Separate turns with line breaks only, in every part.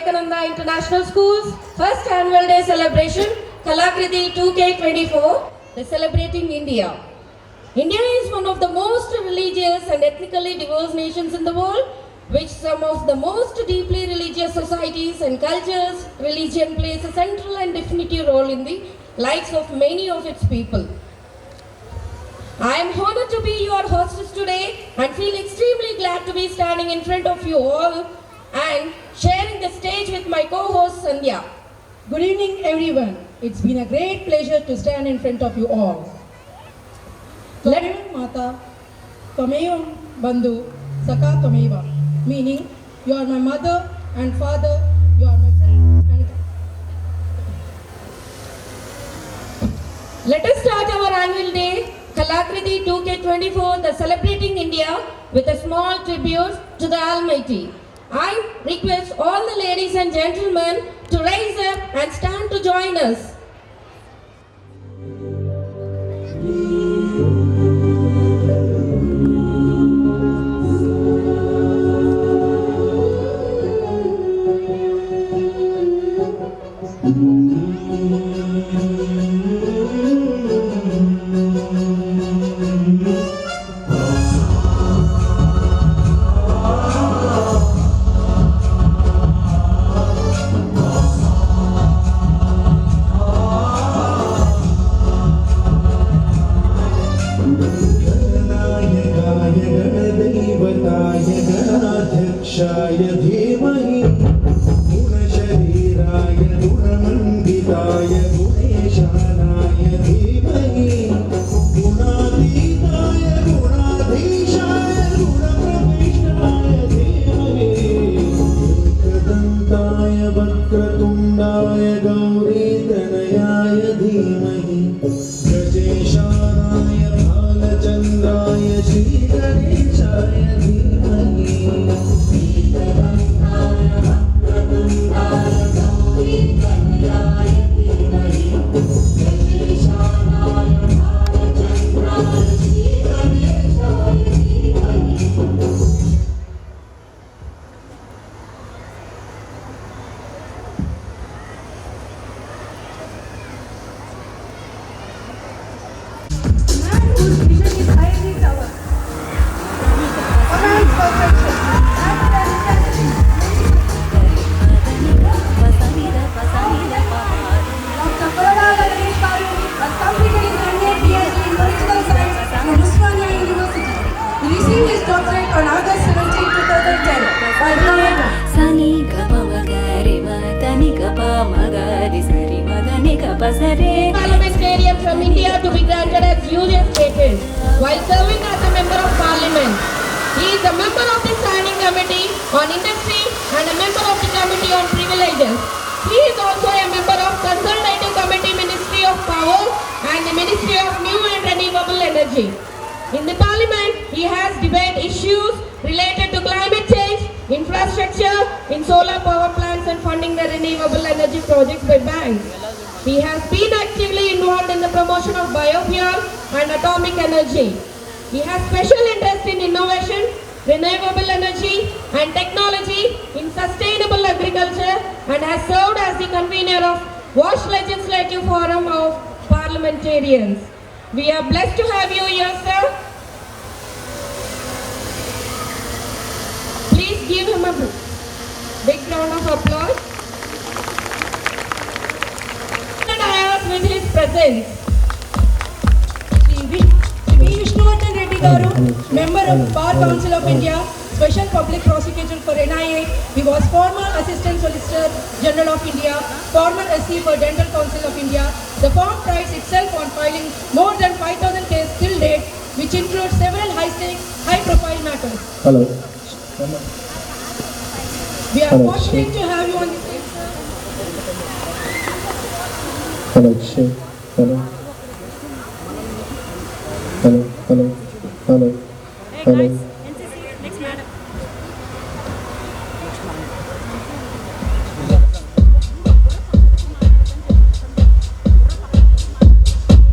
Vivekananda International School's first annual day celebration, Kalakriti 2K24, the Celebrating India. India is one of the most religious and ethnically diverse nations in the world, which some of the most deeply religious societies and cultures, religion plays a central and definitive role in the lives of many of its people. I am honored to be your hostess today and feel extremely glad to be standing in front of you all and sharing the stage with my co-host Sandhya.
Good evening everyone. It's been a great pleasure to stand in front of you all. Tvamevam Mata, Tvamevam Bandhu, Saka Tvameva, meaning you are my mother and father, you are my friend and...
Let us start our annual day, Kalakriti 2K24, the Celebrating India, with a small tribute to the Almighty. I request all the ladies and gentlemen to rise up and stand to join us.
गुणशरीराय गुणमण्डिताय गुणेशानाय धीमहि गुणातीताय మగరి సరి మదని కపసరే.
Parliamentarian from India to be granted as US patent while serving as a member of parliament. He is a member of the Standing Committee on Industry and a member of the Committee on Privileges. He is also a member of Consultative Committee Ministry of Power and the Ministry of New and Renewable Energy. In the Parliament, he has debated issues related to climate change, infrastructure in solar power plants and funding the renewable energy projects by banks. He has been actively involved in the promotion of biofuel and atomic energy. He has special interest in innovation, renewable energy and technology in sustainable agriculture and has served as the convener of WASH Legislative Forum of Parliamentarians. We are blessed to have you here, sir. Please give him a big round of applause. And I ask with his presence.
Shri Vishnuvardhan Reddy Garu, member of Bar Council of India, Special Public Prosecutor for NIA. He was former Assistant Solicitor General of India, former SC for Dental Council of India. The firm prides itself on filing more than 5,000 cases till date, which includes several high-stakes, high-profile matters.
Hello.
We are
Hello,
fortunate
sir.
to have you on the stage.
Hello, sir. Hello. Hello. Hello. Hello. Hello.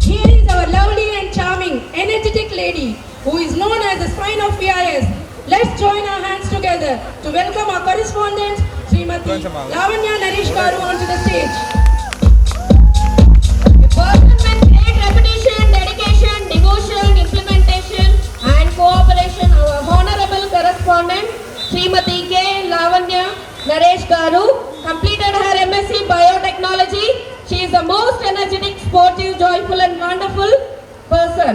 Here is our lovely and charming, energetic lady who is known as the spine of VIS. Let's join our hands together to welcome our correspondent, Srimati Lavanya Naresh Garu, onto the stage.
A person with great reputation, dedication, devotion, implementation and cooperation, our honorable correspondent, Srimati K. Lavanya Naresh Garu, completed her MSc Biotechnology. She is the most energetic, sportive, joyful and wonderful person.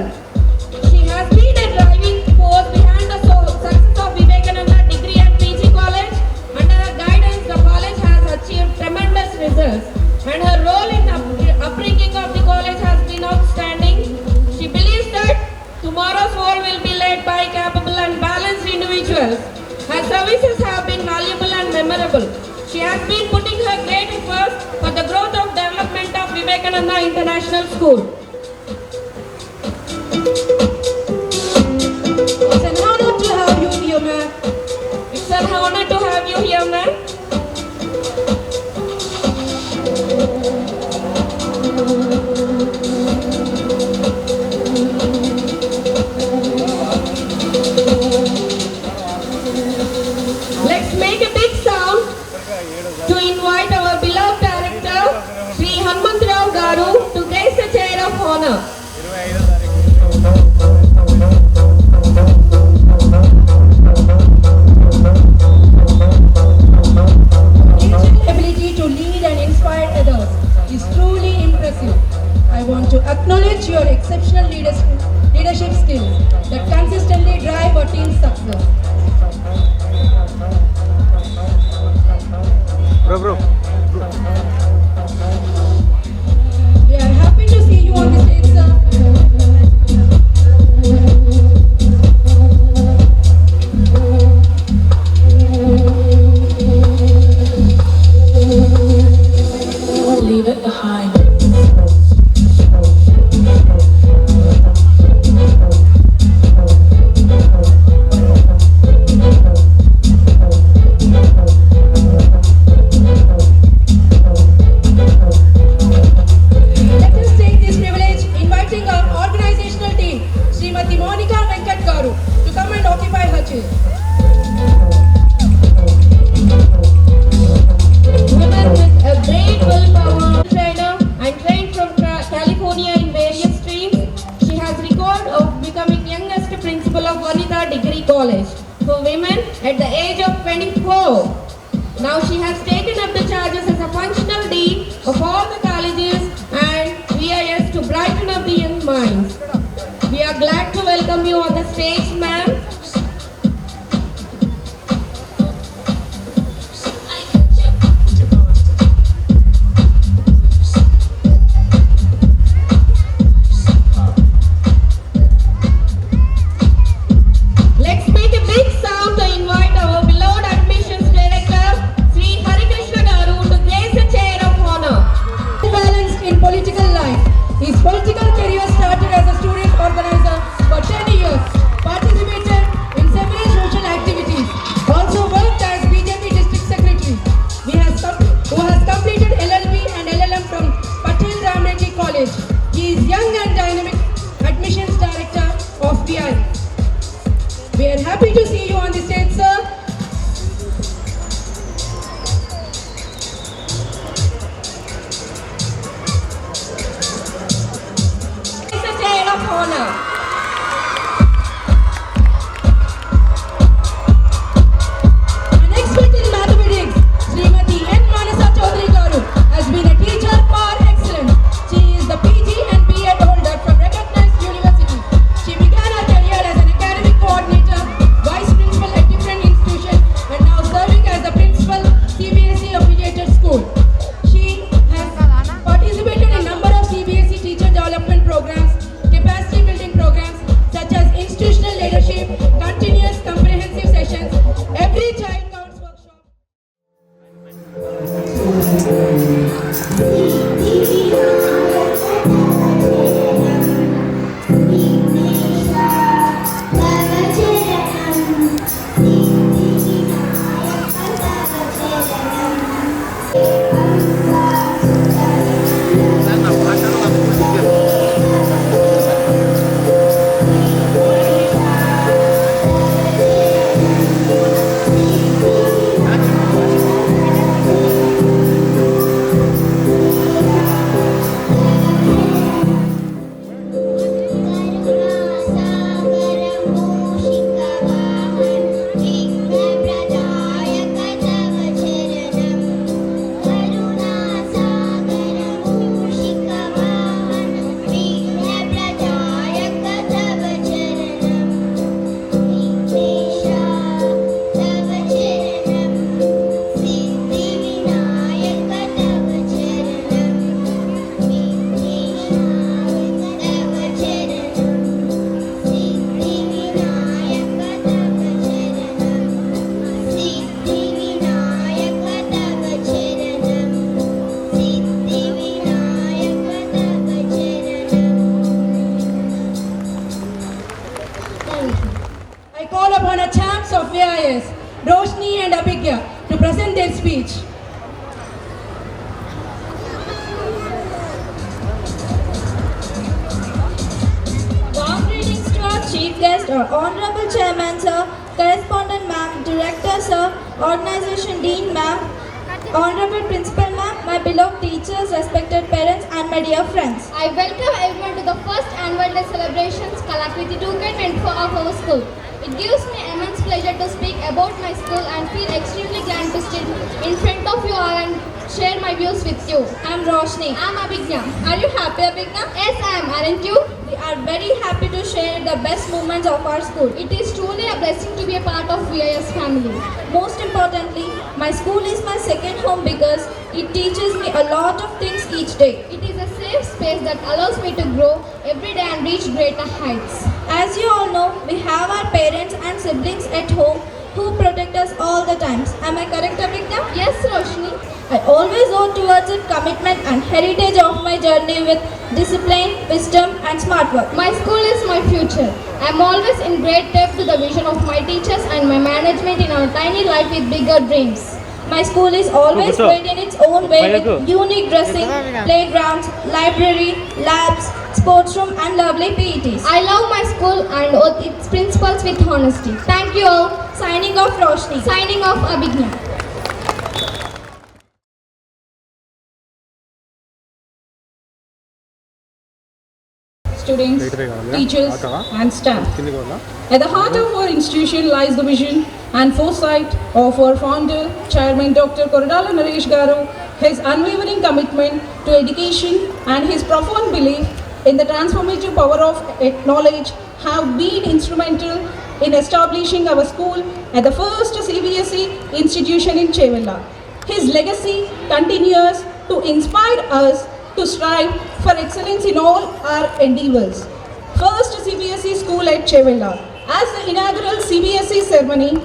She has been a driving force behind the success of Vivekananda Degree and PG College. Under her guidance, the college has achieved tremendous results and her role in upbringing of the college has been outstanding. She believes that tomorrow's world will be led by capable and balanced individuals. Her services have been valuable and memorable. She has been putting her great efforts for the growth of development of Vivekananda International School.
It's an honor to have you here, ma'am.
It's an honor to have you here, ma'am. Let's make a big sound to invite our beloved director, Sri Hanumantrao Garu, to grace the chair of honor.
His ability to lead and inspire others is truly impressive. I want to acknowledge your exceptional leadership skills that consistently drive our team's success. We are happy to see you on the stage, sir.
Leave it behind.
Let us take this privilege inviting our organizational team, Srimati Monica Venkat Garu, to come and occupy her chair.
Women with a great willpower, trainer and trained from California in various streams. She has record of becoming youngest principal of Vanita Degree College for women at the age of 24. Now she has taken up the charges as a functional dean of all the colleges and VIS to brighten up the young minds. We are glad to welcome you on the stage, ma'am. honor.
An expert in mathematics, Srimati N. Manasa Chaudhary Garu has been a teacher par excellence. She is the PG and BEd holder from recognized university. She began her career as an academic coordinator, vice principal at different institutions, and now serving as the principal CBSE affiliated school. She has participated in number of CBSE teacher development programs, capacity building programs such as institutional leadership, continuous comprehensive sessions, every child counts workshop. I call upon our champs of VIS, Roshni and Abhigya, to present their speech.
Warm greetings to our chief guest, our honorable chairman sir, correspondent ma'am, director sir, organization dean ma'am, honorable principal ma'am, my beloved teachers, respected parents and my dear friends.
I welcome everyone to the first annual day celebrations Kalakriti 2K24 of our school. It gives me immense pleasure to speak about my school and feel extremely glad to stand in front of you all and share my views with you.
I'm Roshni.
I'm Abhigya.
Are you happy, Abhigna?
Yes, I am. Aren't you?
We are very happy to share the best moments of our school.
It is truly a blessing to be a part of VIS family.
Most importantly, my school is my second home because it teaches me a lot of things each day.
It is a safe space that allows me to grow every day and reach greater heights.
As you all know, we have our parents and siblings at home who protect us all the times. Am I correct, Abhigna?
Yes, Roshni.
I always owe towards it commitment and heritage of my journey with discipline, wisdom and smart work.
My school is my future. I am always in great debt to the vision of my teachers and my management in our tiny life with bigger dreams.
My school is always great in its own way with unique dressing, playgrounds, library, labs, sports room and lovely PETs.
I love my school and its principals with honesty. Thank you all.
Signing off, Roshni.
Signing off, Abhigna.
Students, teachers, and staff. At the heart of our institution lies the vision and foresight of our founder, Chairman Dr. Koradala Naresh Garu, his unwavering commitment to education and his profound belief in the transformative power of knowledge have been instrumental in establishing our school at the first CBSE institution in Chevilla. His legacy continues to inspire us to strive for excellence in all our endeavors. First CBSE school at Chevilla. As the inaugural CBSE ceremony,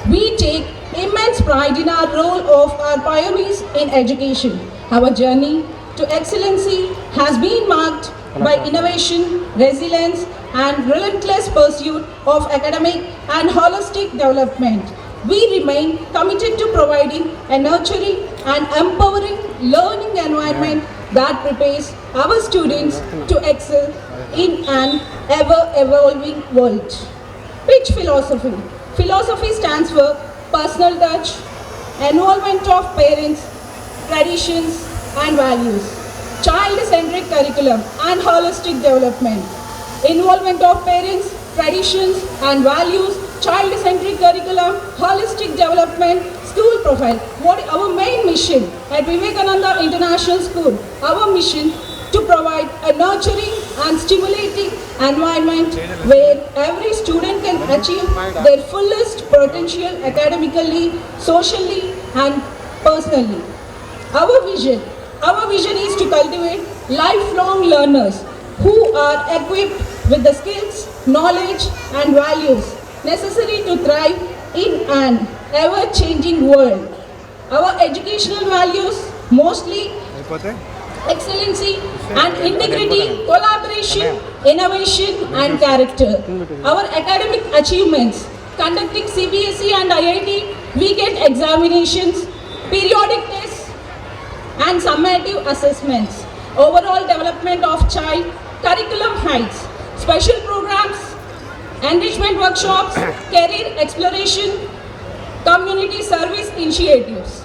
we take immense pride in our role of our pioneers in education. Our journey to excellency has been marked by innovation, resilience, and relentless pursuit of academic and holistic development. We remain committed to providing a nurturing and empowering learning environment that prepares our students to excel in an ever-evolving world. Which philosophy? Philosophy stands for personal touch, involvement of parents, traditions, and values. child-centric curriculum and holistic development, involvement of parents, traditions and values, child-centric curriculum, holistic development, school profile. What is our main mission at Vivekananda International School? Our mission to provide a nurturing and stimulating environment where every student can achieve their fullest potential academically, socially and personally. Our vision is to cultivate lifelong learners who are equipped with the skills, knowledge and values necessary to thrive in an ever-changing world. Our educational values mostly excellency and integrity, collaboration, innovation and character. Our academic achievements, conducting CBSE and IIT weekend examinations, periodic tests and summative assessments, overall development of child, curriculum heights, special programs, enrichment workshops, career exploration, community service initiatives.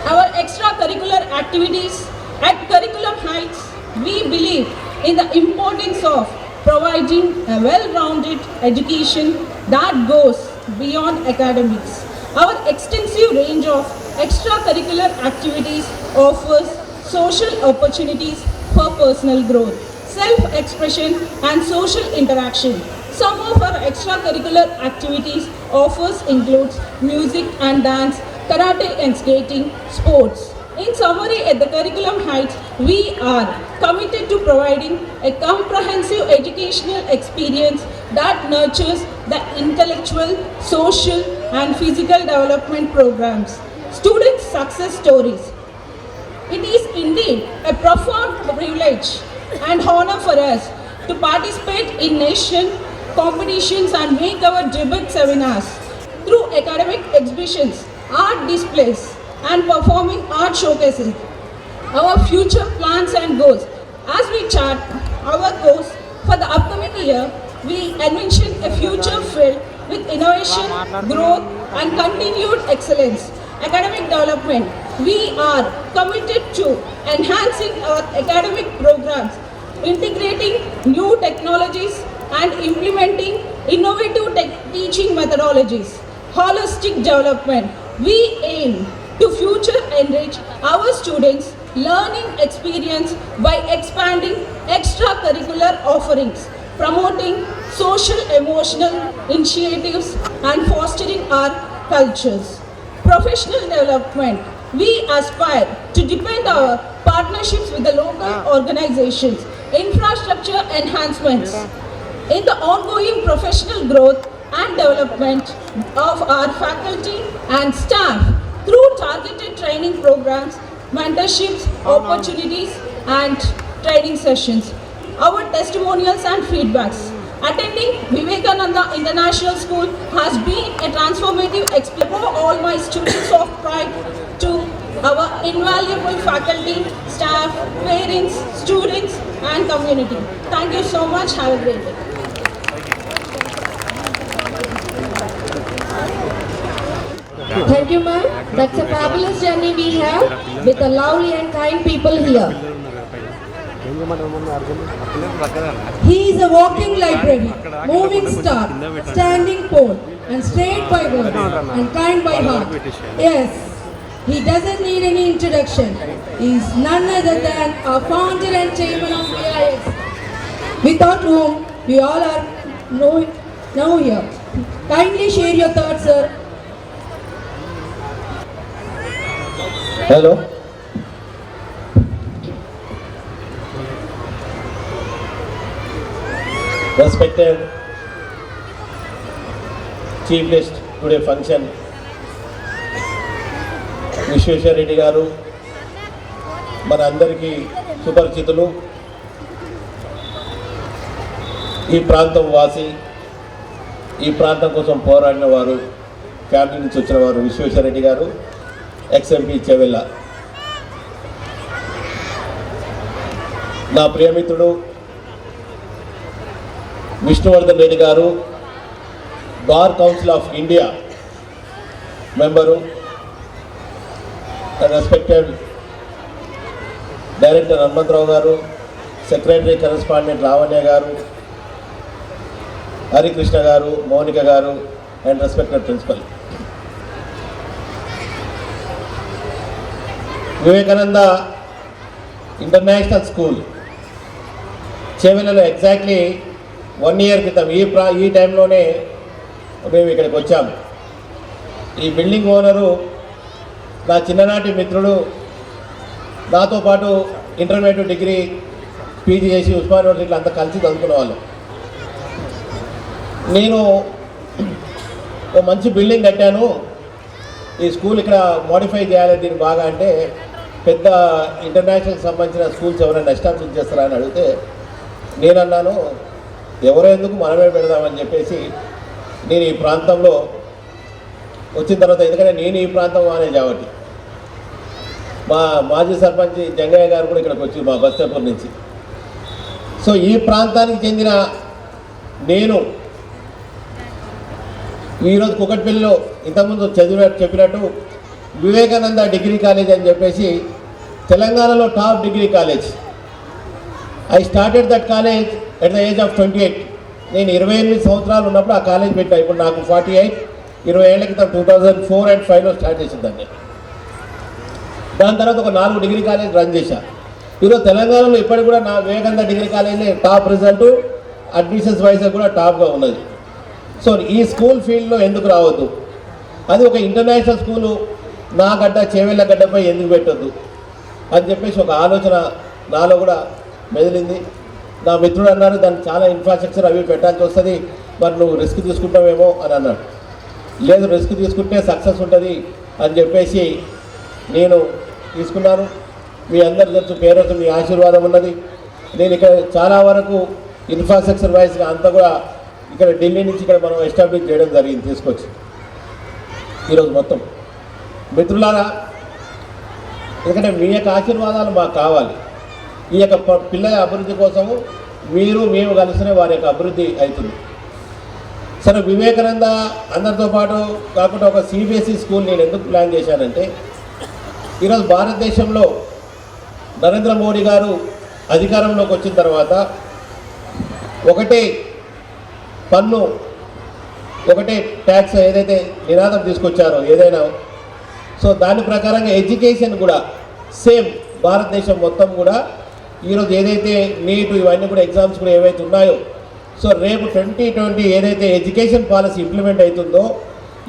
Our extracurricular activities at Curriculum Heights, we believe in the importance of providing a well-rounded education that goes beyond academics. Our extensive range of extracurricular activities offers social opportunities for personal growth, self-expression and social interaction. Some of our extracurricular activities offers includes music and dance, karate and skating, sports. In summary, at the Curriculum Heights, we are committed to providing a comprehensive educational experience that nurtures the intellectual, social and physical development programs. Students' success stories. It is indeed a profound privilege and honor for us to participate in nation competitions and make our debate seminars through academic exhibitions, art displays and performing art showcases. Our future plans and goals. As we chart our goals for the upcoming year, we envision a future filled with innovation, growth and continued excellence. Academic development. We are committed to enhancing our academic programs, integrating new technologies and implementing innovative teaching methodologies. Holistic development. We aim to future enrich our students' learning experience by expanding extracurricular offerings, promoting social emotional initiatives and fostering our cultures. Professional development. We aspire to deepen our partnerships with the local organizations, infrastructure enhancements in the ongoing professional growth and development of our faculty and staff through targeted training programs, mentorships, opportunities and training sessions. Our testimonials and feedbacks. Attending Vivekananda International School has been a transformative experience for all my students of pride to our invaluable faculty, staff, parents, students and community. Thank you so much. Have a great day.
Thank you, ma'am. That's a fabulous journey we have with the lovely and kind people here.
He is a walking library, moving star, standing pole, and straight by word, and kind by heart. Yes, he doesn't need any introduction. He is none other than our founder and chairman of AIS, without whom we all are now here. Kindly share your thoughts, sir.
Hello. Respected Chief Guest today function, Visweswara Reddy గారు మన అందరికీ సుపరిచితులు, ఈ ప్రాంతం వాసి, ఈ ప్రాంతం కోసం పోరాడిన వారు, ఫ్యామిలీ నుంచి వచ్చిన వారు విశ్వేశ్వర రెడ్డి గారు, ఎక్స్ఎంపీ చెవెళ్ళ, నా ప్రియమిత్రుడు Vishnuvardhan Reddy garu, bar council of India member, respected director Hanumantharao garu, secretary correspondent Lavanya garu, Harikrishna garu, Mounika garu and respected principal. Vivekananda international school చేవెళ్ళలో ఎగ్జాక్ట్లీ 1 year క్రితం ఈ టైంలోనే మేము ఇక్కడికి వచ్చాము. ఈ బిల్డింగ్ ఓనరు నా చిన్ననాటి మిత్రుడు, నాతో పాటు ఇంటర్మీడియట్ డిగ్రీ పీజీ చేసి ఉస్మాన్ యూనివర్సిటీలో అంతా కలిసి చదువుకునే వాళ్ళం. నేను ఒక మంచి బిల్డింగ్ కట్టాను, ఈ స్కూల్ ఇక్కడ మోడిఫై చేయాలి దీన్ని బాగా అంటే, పెద్ద ఇంటర్నేషనల్కి సంబంధించిన స్కూల్స్ ఎవరైనా ఎస్టాబ్లిష్ చేస్తారా అని అడిగితే నేనన్నాను ఎవరో ఎందుకు మనమే పెడదామని చెప్పేసి నేను ఈ ప్రాంతంలో వచ్చిన తర్వాత, ఎందుకంటే నేను ఈ ప్రాంతం అనే కాబట్టి మా మాజీ సర్పంచ్ జంగయ్య గారు కూడా ఇక్కడికి వచ్చి మా బస్తేపూర్ నుంచి. సో ఈ ప్రాంతానికి చెందిన నేను ఈరోజు కుకట్పల్లిలో ఇంతకుముందు చెప్పినట్టు వివేకానంద డిగ్రీ కాలేజ్ అని చెప్పేసి తెలంగాణలో top degree college. I started that college at the age of 28. నేను 28 సంవత్సరాలు ఉన్నప్పుడు ఆ కాలేజ్ పెట్టా. ఇప్పుడు నాకు 48, 20 ఏళ్ల క్రితం 2004 and 5లో స్టార్ట్ చేసిందాన్ని. దాని తర్వాత ఒక 4 డిగ్రీ కాలేజ్ రన్ చేశా. ఈరోజు తెలంగాణలో ఇప్పటికి కూడా నా Vivekananda degree college top result, admissions wise కూడా టాప్గా ఉన్నది. సో ఈ స్కూల్ ఫీల్డ్లో ఎందుకు రావద్దు, అది ఒక ఇంటర్నేషనల్ స్కూలు నా గడ్డ చేవెళ్ళ గడ్డపై ఎందుకు పెట్టొద్దు అని చెప్పేసి ఒక ఆలోచన నాలో కూడా మెదిలింది. నా మిత్రుడు అన్నారు దానికి చాలా ఇన్ఫ్రాస్ట్రక్చర్ అవి పెట్టాల్సి వస్తుంది, మరి నువ్వు రిస్క్ తీసుకుంటావేమో అని అన్నాడు. లేదు, రిస్క్ తీసుకుంటే సక్సెస్ ఉంటుంది అని చెప్పేసి నేను తీసుకున్నాను. మీ అందరు తెలుసు, పేరుతో మీ ఆశీర్వాదం ఉన్నది. నేను ఇక్కడ చాలా వరకు ఇన్ఫ్రాస్ట్రక్చర్ వైజ్గా అంతా కూడా ఇక్కడ ఢిల్లీ నుంచి ఇక్కడ మనం ఎస్టాబ్లిష్ చేయడం జరిగింది తీసుకొచ్చి. ఈరోజు మొత్తం మిత్రులారా, ఎందుకంటే మీ యొక్క ఆశీర్వాదాలు మాకు కావాలి. ఈ యొక్క పిల్లల అభివృద్ధి కోసము మేము కలిసినే వారి యొక్క అభివృద్ధి అవుతుంది. సరే, వివేకానంద అందరితో పాటు కాకుండా ఒక సిబిఎస్ఈ స్కూల్ నేను ఎందుకు ప్లాన్ చేశానంటే, ఈరోజు భారతదేశంలో నరేంద్ర మోడీ గారు అధికారంలోకి వచ్చిన తర్వాత ఒకటే పన్ను, ఒకటే ట్యాక్స్ ఏదైతే నినాదం తీసుకొచ్చారో ఏదైనా, సో దాని ప్రకారంగా ఎడ్యుకేషన్ కూడా సేమ్ భారతదేశం మొత్తం కూడా ఈరోజు ఏదైతే నీట్ ఇవన్నీ కూడా ఎగ్జామ్స్ కూడా ఏవైతే ఉన్నాయో, సో రేపు 2020 ఏదైతే ఎడ్యుకేషన్ పాలసీ ఇంప్లిమెంట్ అవుతుందో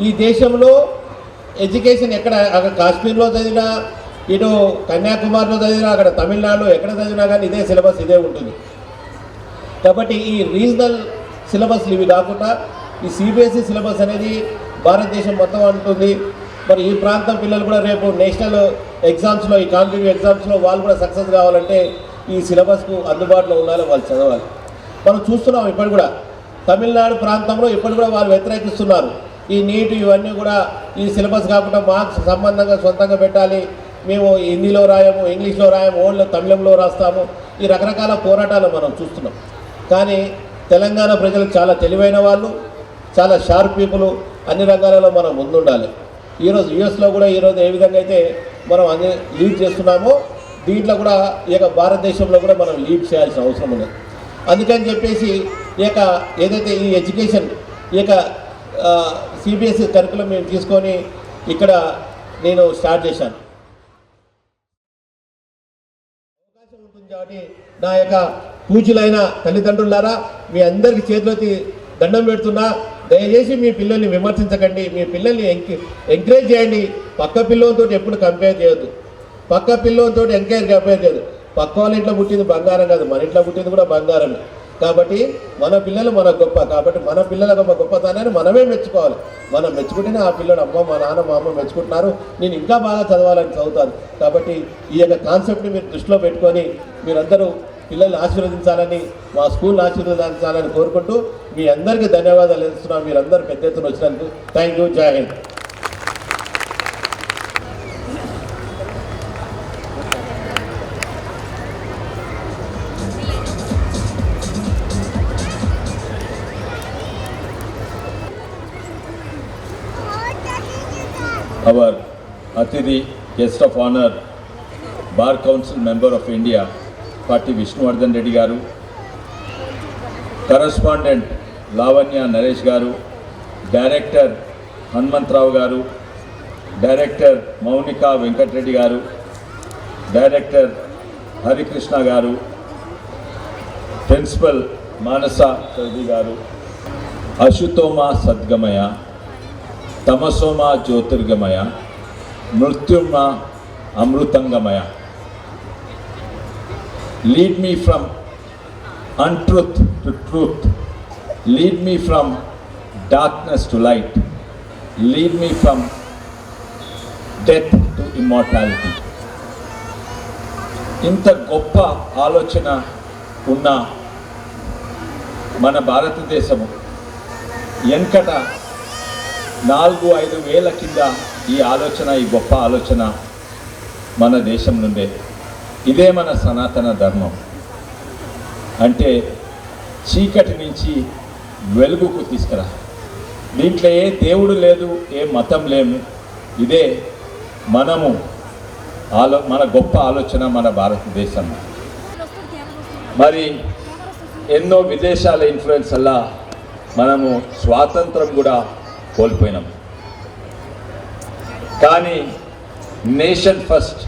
ఈ దేశంలో ఎడ్యుకేషన్ ఎక్కడ, అక్కడ కాశ్మీర్లో చదివినా, ఇటు కన్యాకుమారిలో చదివినా, అక్కడ తమిళనాడులో ఎక్కడ చదివినా కానీ ఇదే సిలబస్ ఇదే ఉంటుంది. కాబట్టి ఈ రీజనల్ సిలబస్లు ఇవి కాకుండా ఈ సిబిఎస్ఈ సిలబస్ అనేది భారతదేశం మొత్తం ఉంటుంది. మరి ఈ ప్రాంతం పిల్లలు కూడా రేపు నేషనల్ ఎగ్జామ్స్లో, ఈ కాంపిటేటివ్ ఎగ్జామ్స్లో వాళ్ళు కూడా సక్సెస్ కావాలంటే ఈ సిలబస్కు అందుబాటులో ఉండాలి, వాళ్ళు చదవాలి. మనం చూస్తున్నాం ఇప్పటి కూడా తమిళనాడు ప్రాంతంలో ఇప్పటి కూడా వాళ్ళు వ్యతిరేకిస్తున్నారు. ఈ నీట్ ఇవన్నీ కూడా ఈ సిలబస్ కాకుండా మార్క్స్ సంబంధంగా సొంతంగా పెట్టాలి, మేము హిందీలో రాయము, ఇంగ్లీష్లో రాయము, ఓన్లీ తమిళంలో రాస్తాము, ఈ రకరకాల పోరాటాలు మనం చూస్తున్నాం. కానీ తెలంగాణ ప్రజలు చాలా తెలివైన వాళ్ళు, చాలా షార్ప్ పీపుల్, అన్ని రంగాలలో మనం ముందుండాలి. ఈరోజు యుఎస్లో కూడా ఈరోజు ఏ విధంగా అయితే మనం అన్ని లీడ్ చేస్తున్నామో దీంట్లో కూడా ఈ యొక్క భారతదేశంలో కూడా మనం లీడ్ చేయాల్సిన అవసరం ఉన్నది. అందుకని చెప్పేసి ఈ యొక్క ఏదైతే ఈ ఎడ్యుకేషన్ ఈ యొక్క సిబిఎస్ఈ కరికులం మేము తీసుకొని ఇక్కడ నేను స్టార్ట్ చేశాను. అవకాశం ఉంటుంది కాబట్టి నా యొక్క పూజలైన తల్లిదండ్రులారా, మీ అందరికీ చేతిలోకి దండం పెడుతున్నా, దయచేసి మీ పిల్లల్ని విమర్శించకండి, మీ పిల్లల్ని ఎంకరేజ్ చేయండి. పక్క పిల్లలతో ఎప్పుడు కంపేర్ చేయొద్దు, పక్క పిల్లలతో కంపేర్ చేయదు. పక్క వాళ్ళ ఇంట్లో పుట్టింది బంగారం కాదు, మన ఇంట్లో పుట్టింది కూడా బంగారమే. కాబట్టి మన పిల్లలు మన గొప్ప, కాబట్టి మన పిల్లల గొప్పతనాన్ని మనమే మెచ్చుకోవాలి. మనం మెచ్చుకుంటేనే ఆ పిల్లలు అమ్మ, మా నాన్న, మా అమ్మ మెచ్చుకుంటున్నారు, నేను ఇంకా బాగా చదవాలని చదువుతాను. కాబట్టి ఈ యొక్క కాన్సెప్ట్ని మీరు దృష్టిలో పెట్టుకొని మీరందరూ పిల్లల్ని ఆశీర్వదించాలని, మా స్కూల్ని ఆశీర్వదించాలని కోరుకుంటూ మీ అందరికీ ధన్యవాదాలు ఇస్తున్నాను. మీరందరూ పెద్ద ఎత్తున వచ్చినందుకు థ్యాంక్ యూ. జై Hind.
Our Athithi, guest of honor, bar council member of India పాటి విష్ణువర్ధన్ రెడ్డి గారు, కరస్పాండెంట్ లావణ్య నరేష్ గారు, డైరెక్టర్ హనుమంతరావు గారు, డైరెక్టర్ మౌనిక వెంకటరెడ్డి గారు, డైరెక్టర్ హరికృష్ణ గారు, ప్రిన్సిపల్ మానస చౌదరి గారు, అశుతోమ సద్గమయ, తమసోమ జ్యోతిర్గమయ, మృత్యుమ అమృతంగమయ. Lead me from untruth to truth, lead me from darkness to light, lead me from death to immortality. ఇంత గొప్ప ఆలోచన ఉన్న మన భారతదేశము వెనకట 4-5 వేల కింద ఈ గొప్ప ఆలోచన మన దేశం నుండే. ఇదే మన సనాతన ధర్మం. అంటే చీకటి నుంచి వెలుగుకు తీసుకురా. దీంట్లో ఏ దేవుడు లేదు, ఏ మతం లేము. ఇదే మన గొప్ప ఆలోచన మన భారతదేశం. మరి ఎన్నో విదేశాల ఇన్ఫ్లుయెన్స్ వల్ల మనము స్వాతంత్రం కూడా కోల్పోయినాం. కానీ నేషన్ ఫస్ట్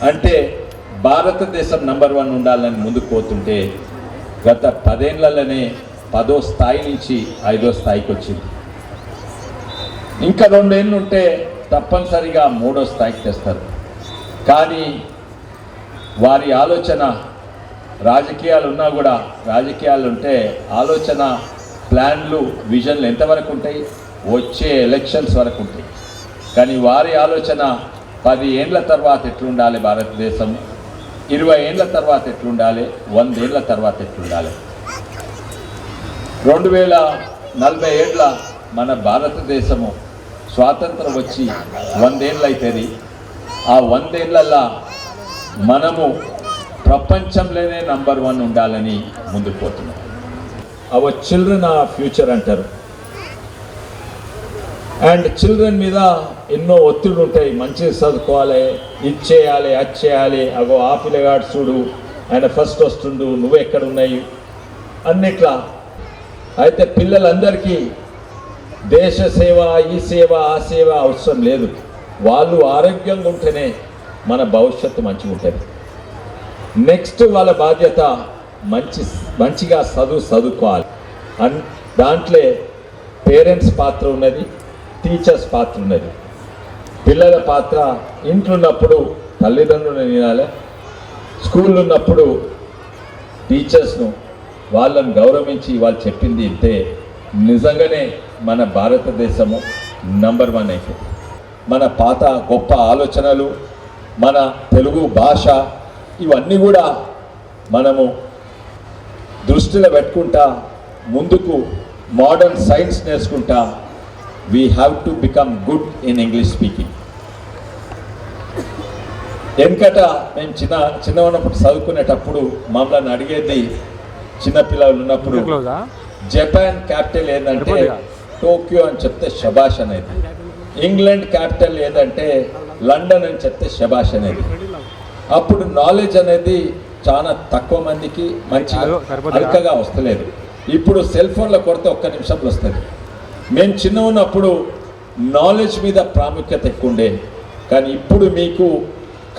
అంటే భారతదేశం నంబర్ 1 ఉండాలని ముందుకు పోతుంటే గత 10 ఏళ్లలోనే 10వ స్థాయి నుంచి 5వ స్థాయికి వచ్చింది. ఇంకా 2 ఏళ్ళు ఉంటే తప్పనిసరిగా 3వ స్థాయికి తెస్తారు. కానీ వారి ఆలోచన, రాజకీయాలు ఉన్నా కూడా, రాజకీయాలు ఉంటే ఆలోచన, ప్లాన్లు, విజన్లు ఎంతవరకు ఉంటాయి? వచ్చే ఎలక్షన్స్ వరకు ఉంటాయి. కానీ వారి ఆలోచన 10 ఏళ్ల తర్వాత ఎట్లుండాలి భారతదేశం, 20 ఏళ్ల తర్వాత ఎట్లుండాలి, 100 ఏళ్ల తర్వాత ఎట్లుండాలి. 2040 ఏళ్ళ మన భారతదేశము స్వాతంత్రం వచ్చి 100 ఏళ్ళు అవుతుంది. ఆ 100 ఏళ్ళల్లో మనము ప్రపంచంలోనే నంబర్ 1 ఉండాలని ముందుకు పోతున్నాం. అవర్ చిల్డ్రన్ ఆర్ ఫ్యూచర్ అంటారు. అండ్ చిల్డ్రన్ మీద ఎన్నో ఒత్తిడి ఉంటాయి. మంచిగా చదువుకోవాలి, ఇది చేయాలి, అది చేయాలి, అగో ఆ పిల్లగాడు చూడు, ఆయన ఫస్ట్ వస్తుండు, నువ్వు ఎక్కడ ఉన్నాయి అన్నిట్లా. అయితే పిల్లలందరికీ దేశ సేవ, ఈ సేవ, ఆ సేవ అవసరం లేదు. వాళ్ళు ఆరోగ్యంగా ఉంటేనే మన భవిష్యత్తు మంచిగా ఉంటుంది. నెక్స్ట్ వాళ్ళ బాధ్యత మంచిగా చదువుకోవాలి. దాంట్లో పేరెంట్స్ పాత్ర ఉన్నది, టీచర్స్ పాత్ర ఉన్నది. పిల్లల పాత్ర ఇంట్లో ఉన్నప్పుడు తల్లిదండ్రులను వినాలి, స్కూల్లో ఉన్నప్పుడు టీచర్స్ను, వాళ్ళని గౌరవించి వాళ్ళు చెప్పింది ఇంతే. నిజంగానే మన భారతదేశము నంబర్ 1 అయిపోయింది. మన పాత గొప్ప ఆలోచనలు, మన తెలుగు భాష, ఇవన్నీ కూడా మనము దృష్టిలో పెట్టుకుంటా ముందుకు మోడర్న్ సైన్స్ నేర్చుకుంటా we have to become good in English speaking. వెనకట మేము చిన్న ఉన్నప్పుడు చదువుకునేటప్పుడు మమ్మల్ని అడిగేది, చిన్నపిల్లలు ఉన్నప్పుడు, జపాన్ క్యాపిటల్ ఏదంటే టోక్యో అని చెప్తే శబాష్ అనేది, ఇంగ్లాండ్ క్యాపిటల్ ఏదంటే లండన్ అని చెప్తే శబాష్ అనేది. అప్పుడు నాలెడ్జ్ అనేది చాలా తక్కువ మందికి మంచిగా అల్కగా వస్తలేదు. ఇప్పుడు సెల్ ఫోన్లో కొడితే 1 నిమిషంలో వస్తుంది. మేము చిన్న ఉన్నప్పుడు నాలెడ్జ్ మీద ప్రాముఖ్యత ఎక్కువ ఉండే, కానీ ఇప్పుడు మీకు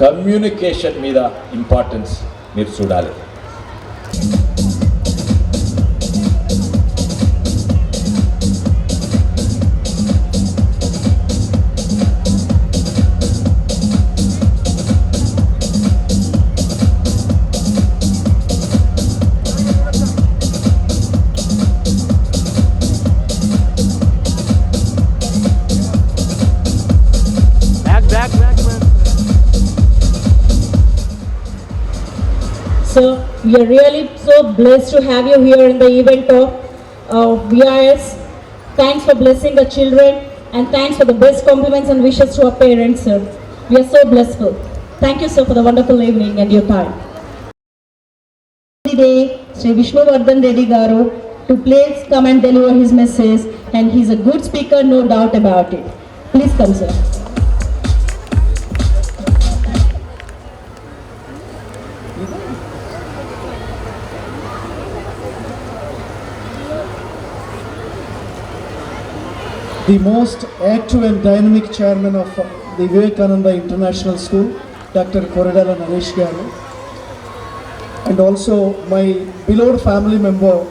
కమ్యూనికేషన్ మీద ఇంపార్టెన్స్ మీరు చూడాలి.
So we are really so blessed to have you here in the event of VIS. Thanks for blessing the children and thanks for the best compliments and wishes to our parents, sir. We are so blissful. Thank you, sir, for the wonderful evening and your time. Today, Sri Vishnuvardhan Reddy Garu to please come and deliver his message, and he's a good speaker, no doubt about it. Please come, sir.
the most active and dynamic chairman of the Vivekananda International School, Dr. Koradala Naresh Garu, and also my beloved family member,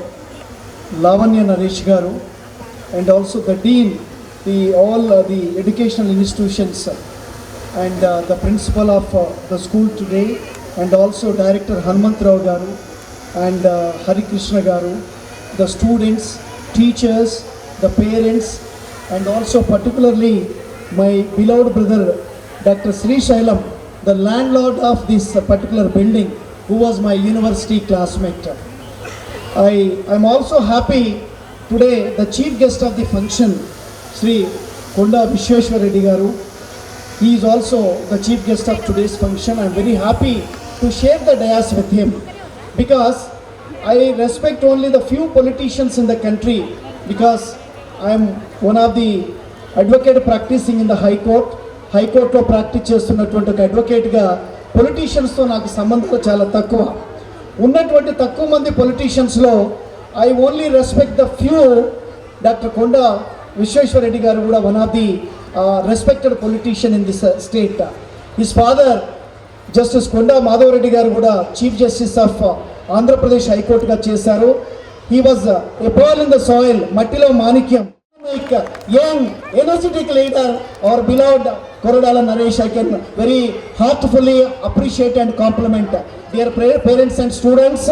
Lavanya Naresh Garu, and also the dean, all the educational institutions, and the principal of the school today, and also Director Hanmant Rao Garu, and Hari Krishna Garu, the students, teachers, the parents, and also particularly my beloved brother, Dr. Sri Shailam, the landlord of this particular building, who was my university classmate. I am also happy today, the chief guest of the function, Sri Konda Vishweshwar Reddy Garu. He is also the chief guest of today's function. I am very happy to share the dais with him because I respect only the few politicians in the country because I am one of the advocate practicing in the High Court. High Court లో practice చేస్తున్నటువంటి ఒక అడ్వకేట్గా పొలిటీషియన్స్తో నాకు సంబంధాలు చాలా తక్కువ. ఉన్నటువంటి తక్కువ మంది పొలిటీషియన్స్లో I only respect the few. Doctor Konda Vishweshwara Reddy garu కూడా one of the respected politician in this state. His father justice Konda Madhava Reddy garu కూడా చీఫ్ జస్టిస్ ఆఫ్ ఆంధ్రప్రదేశ్ హైకోర్టుగా చేశారు. He was a pearl in the soil, మట్టిలో మాణిక్యం. Young, energetic leader, our beloved Koradala Naresh, I can very heartfully appreciate and compliment. Dear parents and students,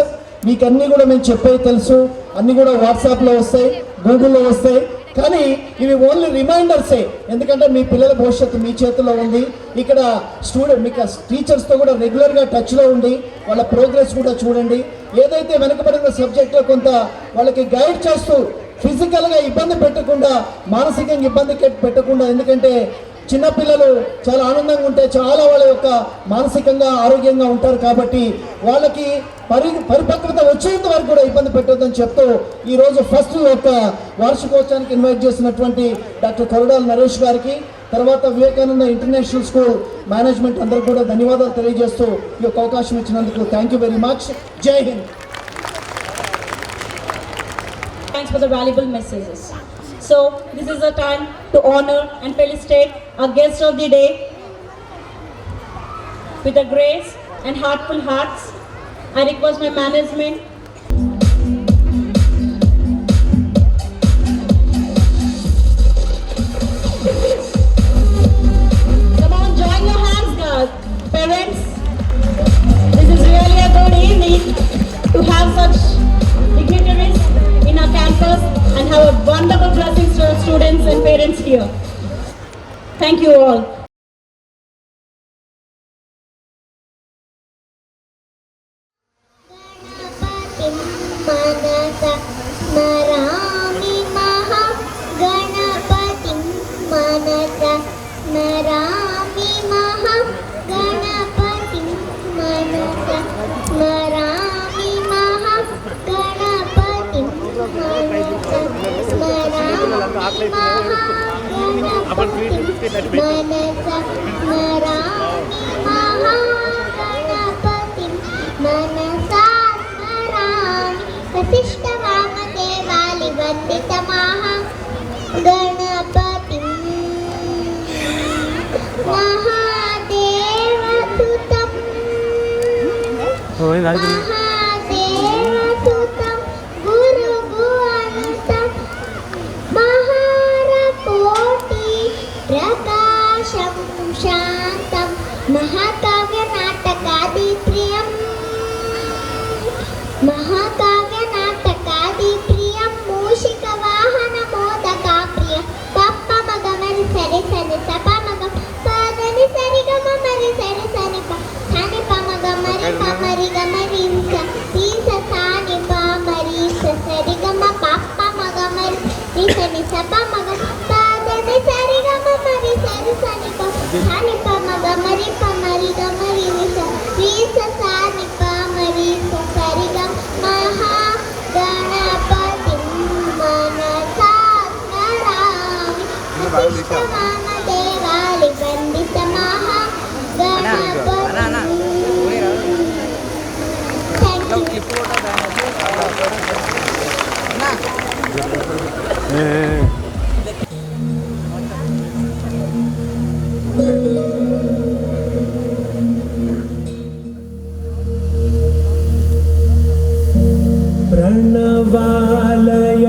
మీకు అన్నీ కూడా మేము చెప్పేది తెలుసు, అన్నీ కూడా వాట్సాప్లో వస్తాయి, గూగుల్లో వస్తాయి, కానీ ఇవి ఓన్లీ రిమైండర్సే. ఎందుకంటే మీ పిల్లల భవిష్యత్తు మీ చేతిలో ఉంది. ఇక్కడ మీకు టీచర్స్తో కూడా రెగ్యులర్గా టచ్లో ఉండి వాళ్ళ ప్రోగ్రెస్ కూడా చూడండి. ఏదైతే వెనుకబడిన సబ్జెక్ట్లో కొంత వాళ్ళకి గైడ్ చేస్తూ ఫిజికల్గా ఇబ్బంది పెట్టకుండా, మానసికంగా ఇబ్బంది పెట్టకుండా, ఎందుకంటే చిన్నపిల్లలు చాలా ఆనందంగా ఉంటే చాలా వాళ్ళ యొక్క మానసికంగా ఆరోగ్యంగా ఉంటారు కాబట్టి వాళ్ళకి పరిపక్వత వచ్చేంత వరకు కూడా ఇబ్బంది పెట్టొద్దని చెప్తూ ఈరోజు ఫస్ట్ యొక్క వార్షికోత్సవానికి ఇన్వైట్ చేసినటువంటి డాక్టర్ కొరడాల నరేష్ గారికి, తర్వాత వివేకానంద ఇంటర్నేషనల్ స్కూల్ మేనేజ్మెంట్ అందరికీ కూడా ధన్యవాదాలు తెలియజేస్తూ ఈ యొక్క అవకాశం ఇచ్చినందుకు థ్యాంక్ యూ వెరీ మచ్. జై Hind.
Thanks for the valuable messages. So this is the time to honor and felicitate our guest of the day with a grace and heartful hearts. I request my management come on, join your hands, guys. Parents, this is really a good evening to have such dignitaries in our campus and have a wonderful blessings to our students and parents here. Thank you all.
వశిష్ఠవామదేవాలి వందిత గణపతిం మహాదేవసుతం గురుగువంతం మహారకోటి ప్రకాశం శాంతం మహాకావ్య నాటకాది ప్రియం మూషిక వాహన మోదకా ప్రియ పప్ప మగమరి సరి సరి సప మగ పదని సరి గమ మరి సరి సని ప సని ప మగమరి పమరి గమరి ఈస సాని పమరి సరి గమ పప్ప మగమరి సని సప మగ పదని సరి గమ మరి సరి సని ప సని ప మగమరి పమరి గమరి ఈస సాని పమరి సరి గమ మహా గణపతి మనసా స్మరామి వశిష్ఠవామదేవాలి వందిత మహా గణపతి. Thank you.
प्रणवालय